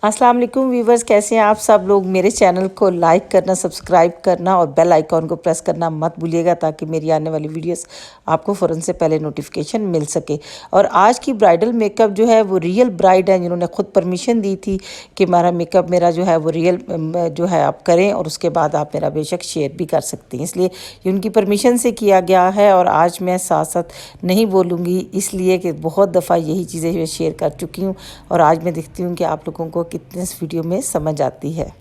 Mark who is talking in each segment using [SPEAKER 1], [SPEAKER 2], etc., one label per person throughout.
[SPEAKER 1] अस्सलाम वालेकुम व्यूवर्स, कैसे हैं आप सब लोग। मेरे चैनल को लाइक करना, सब्सक्राइब करना और बेल आइकॉन को प्रेस करना मत भूलिएगा ताकि मेरी आने वाली वीडियोस आपको फ़ौरन से पहले नोटिफिकेशन मिल सके। और आज की ब्राइडल मेकअप जो है वो रियल ब्राइड है जिन्होंने ख़ुद परमिशन दी थी कि हमारा मेकअप मेरा जो है वो रियल जो है आप करें और उसके बाद आप मेरा बेशक शेयर भी कर सकते हैं। इसलिए ये उनकी परमिशन से किया गया है और आज मैं साथ साथ नहीं बोलूँगी इसलिए कि बहुत दफ़ा यही चीज़ें मैं शेयर कर चुकी हूँ और आज मैं देखती हूँ कि आप लोगों को कितने इस वीडियो में समझ आती है।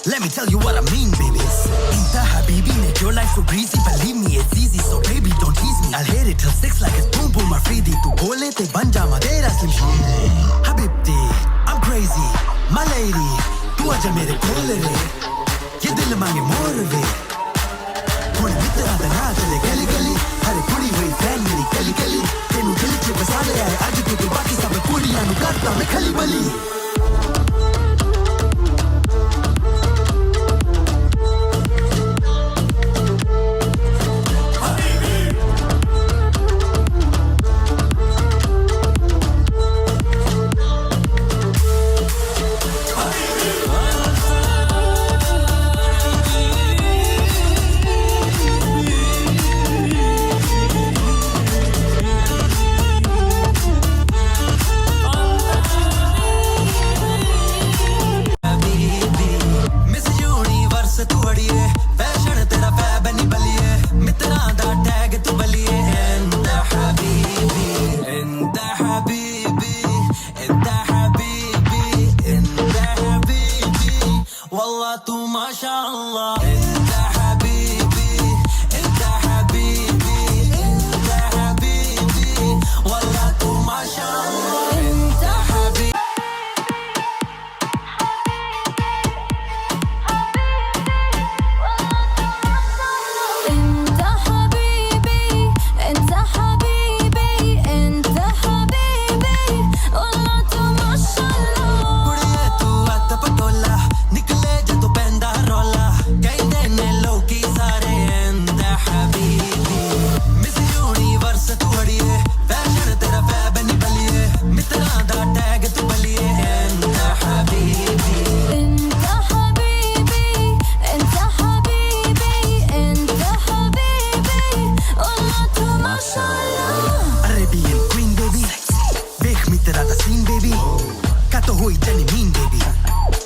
[SPEAKER 2] Let me tell you what I mean, babies. Inta habibi, make your life so breezy. Believe me, it's easy, so baby, don't tease me. I'll hit it till 6 like it's boom boom Afridi. Tu bole te banja madera slim shim. Habibti, I'm crazy, my lady. Tu aja mere kole re. Ye dil mange more ve. Thodi mitra da na chale gali gali. Hare kudi hui fan meri gali gali. Tenu dil che basa le aaye. Aaj tu baki sab kudiyan nu karta main khali bali.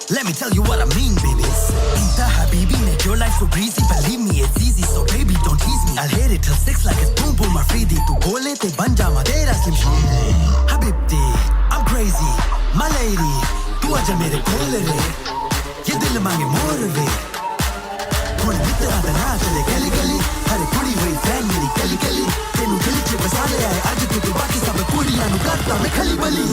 [SPEAKER 2] Let me tell you what I mean, babies. Inta habibi, make your life so breezy. Believe me, it's easy, so baby, don't tease me. I'll hit it till 6 like it's boom boom Afridi. Tu bole te banja madera slim shim. Habibti, I'm crazy, my lady. Tu aja mere kole re. Ye dil mange more ve. Thodi mitra da na chale gali gali. Hare kudi hui fan meri gali gali. Tenu dil che basa le aaye. Aaj tu baki sab kudiyan nu karta main khali bali.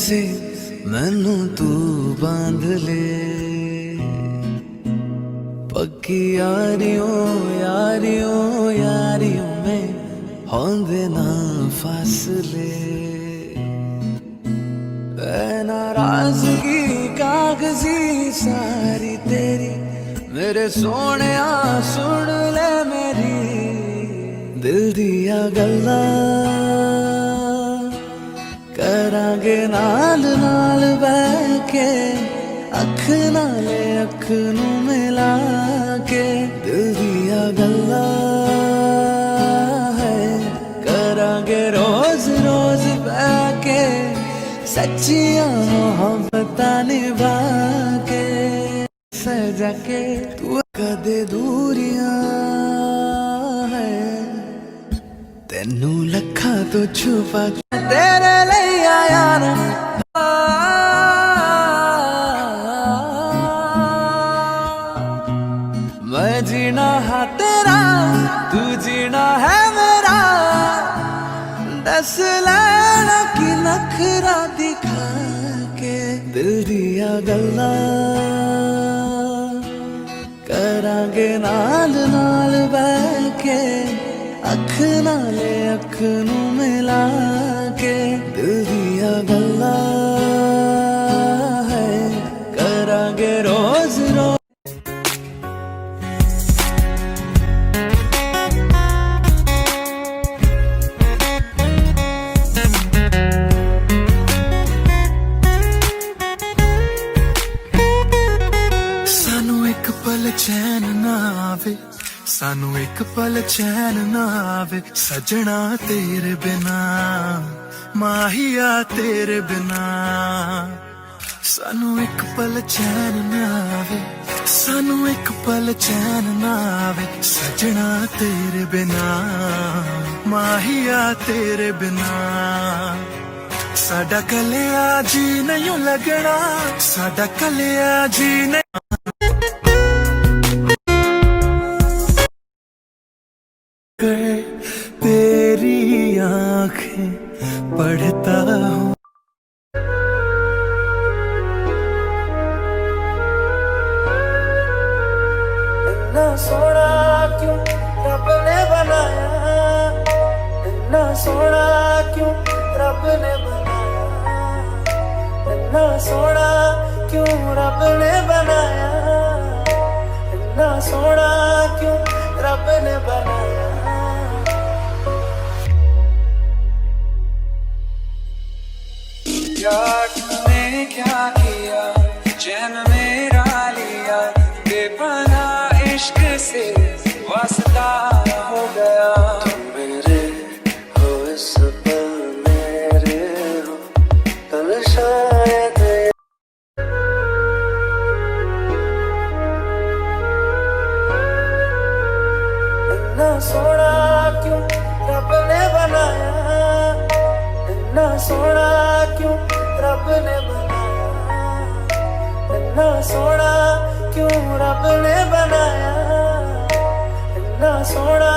[SPEAKER 2] से मैनू तू बांध ले, पक्की यारियों यारियों यारियों में होंदे ना फासले। ऐ नाराजगी कागजी सारी तेरी, मेरे सोने सुन ले मेरी दिल दिया गल्ला, करांगे नाल नाल बह के, अख नाले अख नू मिला के। दिल दिया गल्ला है करांगे रोज रोज बह के, सच्चियां मोहब्बतां निभा के। सजा के तू कदे दूरियां है, तेनू लखा तो छुपा तेरे लिए आया ना। मैं जीना है तेरा, तू जीना है मेरा, दस लैना की नखरा दिखा के। दिल दिया गल्ला करांगे नाल नाल बह के, अख नाले अख नू मिला के। दिल दिया गल्ला है करांगे रोज रोज। सानू एक पल चैन ना आवे, सानू एक पल चैन ना आवे, सजना तेरे बिना माहिया तेरे बिना। सानू एक पल चैन ना आवे, सानू एक पल चैन ना आवे, सजना तेरे बिना माहिया तेरे बिना। साडा कलिया जी नहीं लगना, साडा कलिया जी नहीं। तेरी आंखें पढ़ता हूँ, इतना सोना क्यों रब ने बनाया, इतना सोना क्यों रब ने बनाया, इतना सोना क्यों रब ने बनाया, इतना सोना क्यों रब ने बनाया। यार तूने क्या किया, चैन मेरा लिया, बेपनाह इश्क से वास्ता हो गया। तुम मेरे हो इस पल मेरे हो, कल शायद इतना सोना क्यों रब ने बनाया, इतना सोना क्यों रब ने बनाया, इतना सोना क्यों रब ने बनाया, इतना सोना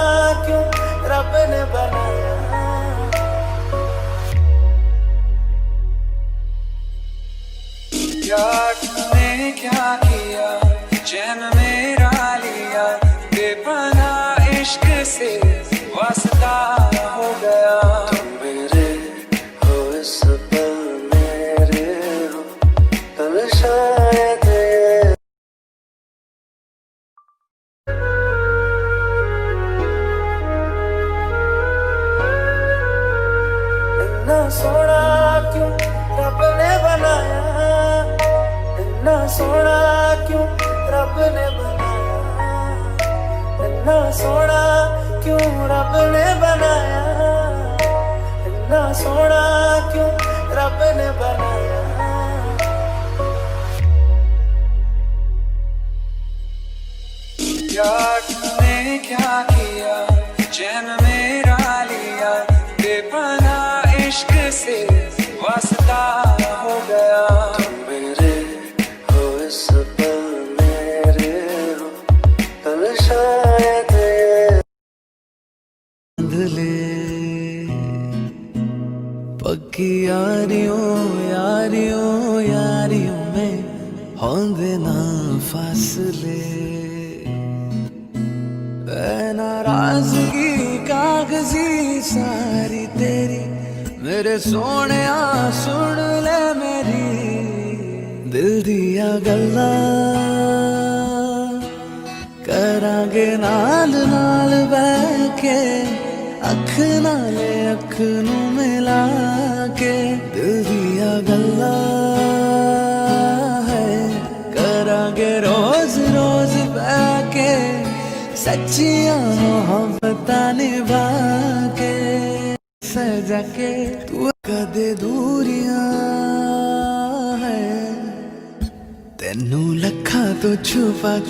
[SPEAKER 2] क्यों रब ने बनाया। यार तूने क्या किया, चैन मेरा लिया, बेपनाह इश्क से वास्ता हो गया। तुम मेरे हो इस पल मेरे हो, कल शायद इतना सोना क्यों रब ने बनाया, इतना सोना क्यों रब ने बनाया, इतना सोना क्यों रब ने बनाया, इतना सोना क्यों रब ने बनाया। यार तूने क्या किया, चैन मेरा लिया, बेपनाह इश्क से वास्ता हो गया। तुम मेरे हो इस पल मेरे हो, कल शायद ले। पक्की यारियों यार में होंदे ना फासले नाराजगी कागजी सारी तेरी मेरे सोने सुन ले मेरी दिल दिया गल्ला करांगे नाल नाल बह के अख नाले अख नू मिला के दिल दिया गल्ला है करांगे रोज रोज बह के सच्चियां मोहब्बतां निभा के सजा के तू कदे दूरियां है तेनू लखा तो छुपा के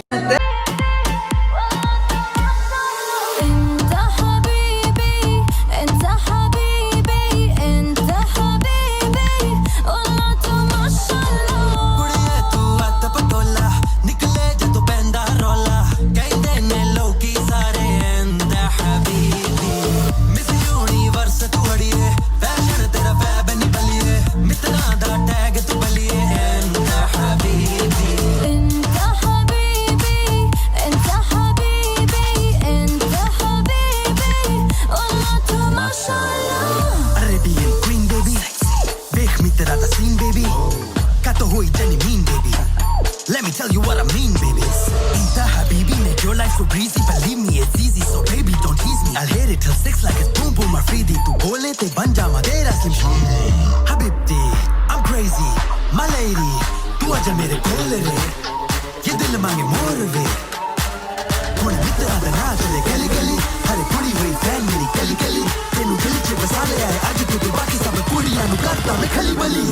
[SPEAKER 2] Let me tell you what I mean, babies. Inta habibi, make your life so breezy. Believe me, it's easy, so baby, don't tease me. I'll hit it till 6 like it's boom boom Afridi. Tu bole te ban ja madera slim shady. Habibti, I'm crazy, my lady. Tu aja mere kol re, ye dil mange mor ve. Kone mitra da na chale gali gali. Hare kudi hui fan meri gali gali. Tenu dil che basa le aaye, aaj tu baki sab kuriyan nu karta main khali bali.